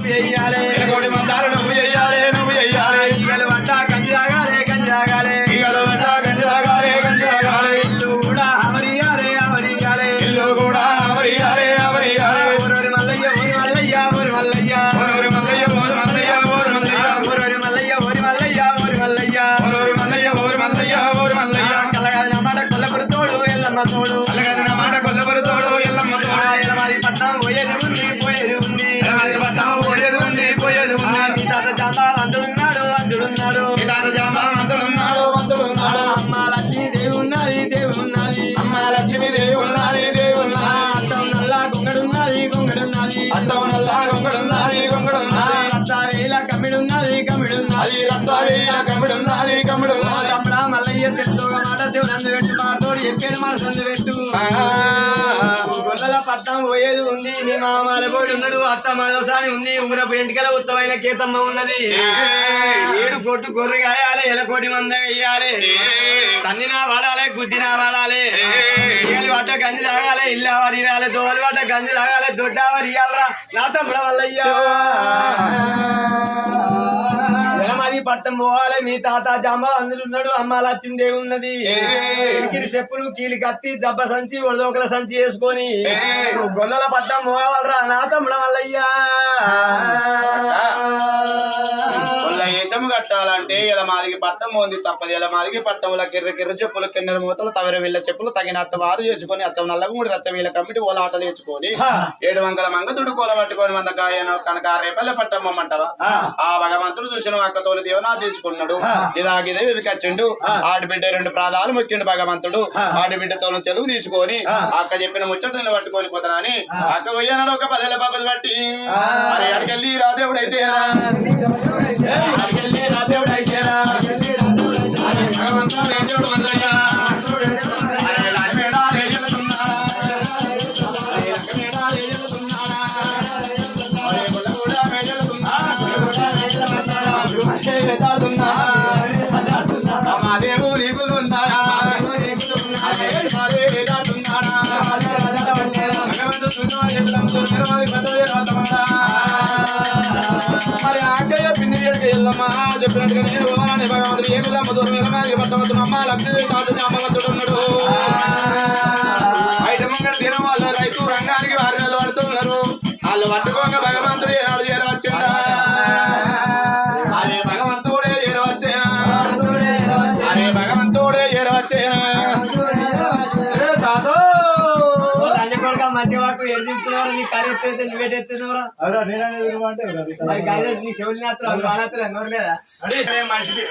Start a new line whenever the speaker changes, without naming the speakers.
నువ్వు చెయ్యాలి
కోడి మందాలు నువ్వు చెయ్యాలి నువ్వు చెయ్యాలి
ఈగలు పట్ట గంజి తాగాలి గంజి తాగాలి
ఈగలు పట్ట గంజి తాగాలి గంజి తాగాలి
ఇల్లు కూడా అవరియాలి అవరియాలి
ఇల్లు కూడా అవరియాలి అవరియాలి
ఊరూరి మల్లయ్య ఊరి మల్లయ్య ఊరి మల్లయ్య
ఊరూరి మల్లయ్య ఊరి మల్లయ్య ఊరి మల్లయ్య
ఊరూరి మల్లయ్య ఊరి మల్లయ్య ఊరి మల్లయ్య
ఊరూరి మల్లయ్య ఊరి మల్లయ్య ఊరి మల్లయ్య
కలగాది నా మాట కొల్లపురి తోడు ఎల్లమ్మ తోడు
అలాగది నా మాట కొల్లబరి తోడు ఎల్లమ్మ తోడు
ఎలమాది పట్నం పోయేది ఉంది పోయేది ఉంది
ఎలమాది పట్నం పోయేది ఉంది పోయేది ఉంది
మీ తాత జాంబా అందుడున్నాడు అందుడున్నాడు
మీ తాత జాంబా మంతుడున్నాడు మంతుడున్నాడు
అమ్మ లక్ష్మీ దేవి ఉన్నది దేవి ఉన్నది
అమ్మ లక్ష్మీ దేవి ఉన్నది దేవి ఉన్నది
అత్తం నల్ల గొంగడున్నది గొంగడున్నది
అత్తం నల్ల గొంగడున్నది గొంగడున్నది
రత్తావేల కమ్మిడున్నది కమ్మిడున్నది
అది రత్తావేల కమ్మిడున్నది కమ్మిడున్నది
తమ్ముడా మల్లయ్య చెట్టుగా మాట శివనందు పెట్టు మాటోడు చెప్పేది మన సందు పెట్టు గొల్లల పట్టం పోయేది ఉంది నీ మామాల కోడి ఉన్నాడు అత్త మదసాని ఉంది ఉంగరపు ఎంటికల ఉత్తమైన కేతమ్మ ఉన్నది 7 కోట్లు గొర్రె కాయాలి ఎలకోటి మంద వేయాలి తన్నినా వాడాలి గుద్దినా వాడాలి ఇగలి పట్ట గంజి తాగాలి ఇల్లు వరియాలి దోవలి పట్ట గంజి తాగాలి దొడ్డ వరియాలరా నా తమ్ముడ మల్లయ్య ఎలమది పట్టం పోవాలి మీ తాత జాంబా అందులున్నాడు అమ్మ లచ్చిందేవి ఉన్నది ఇరికిరి చెప్పులు కీలి కత్తి జబ్బ సంచి ఒడదోకల సంచి వేసుకొని గొల్లల పట్టం పోవాలరా నా తమ్ముడ మల్లయ్యా
ఏషము కట్టాలంటే ఎలమాదికి పట్టం పోంది తప్పది ఎలమాదికి పట్టంలో కిర్ర చెప్పులు కిన్నెర మూతలు తవర వీళ్ళ చెప్పులు తగినట్టు వారు చేసుకొని అచ్చం నల్లగుండి రచ్చ వీళ్ళ కమిటీ ఓల ఆటలు వేసుకొని 7 వంకల మంగతుడు కూల పట్టుకొని మంద కనుక రేపల్లె పట్టమ్మంటావా ఆ భగవంతుడు చూసిన అక్కతోని దేవనా తీసుకున్నాడు ఇదాగిదే వెతికొచ్చిండు ఆడిబిడ్డ 2 ప్రాదాలు మొక్కిండు భగవంతుడు ఆడిబిడ్డతో తెలుగు తీసుకొని అక్క చెప్పిన ముచ్చటను పట్టుకొని పోతానని అక్క పోయాను ఒక 10 బాబులు పట్టి మరి అడికెళ్ళి రాదేవుడైతే భగవంతుడు మందయ్యా దేవుడు నీకులు ఉన్నారా మరి ఆకయ్య పిన్ని వెళ్ళమ్మా చెప్పినట్టుగా నేను పోవాలని భగవంతుడు ఏ విధమ్మ దూరం వెళ్ళమని పట్టవద్దు అమ్మ లక్ష్మీ తాత అమ్మవంతుడు ఉన్నాడు ఐటమంగడి తీరం వాళ్ళు రైతు రంగానికి వారి నిలబడుతున్నారు వాళ్ళు పట్టుకోగా భగవంతుడు ఏనాడు చేరవచ్చిందా అరే భగవంతుడే చేరవచ్చేనా అరే భగవంతుడే చేరవచ్చేనా తాతో
మంచి వాటి ఎడుతున్నారు నీ కర్రీ ఎత్తే నువ్వేటెత్తున్నావురా నీ చెవులు నోరు లేదా మంచిది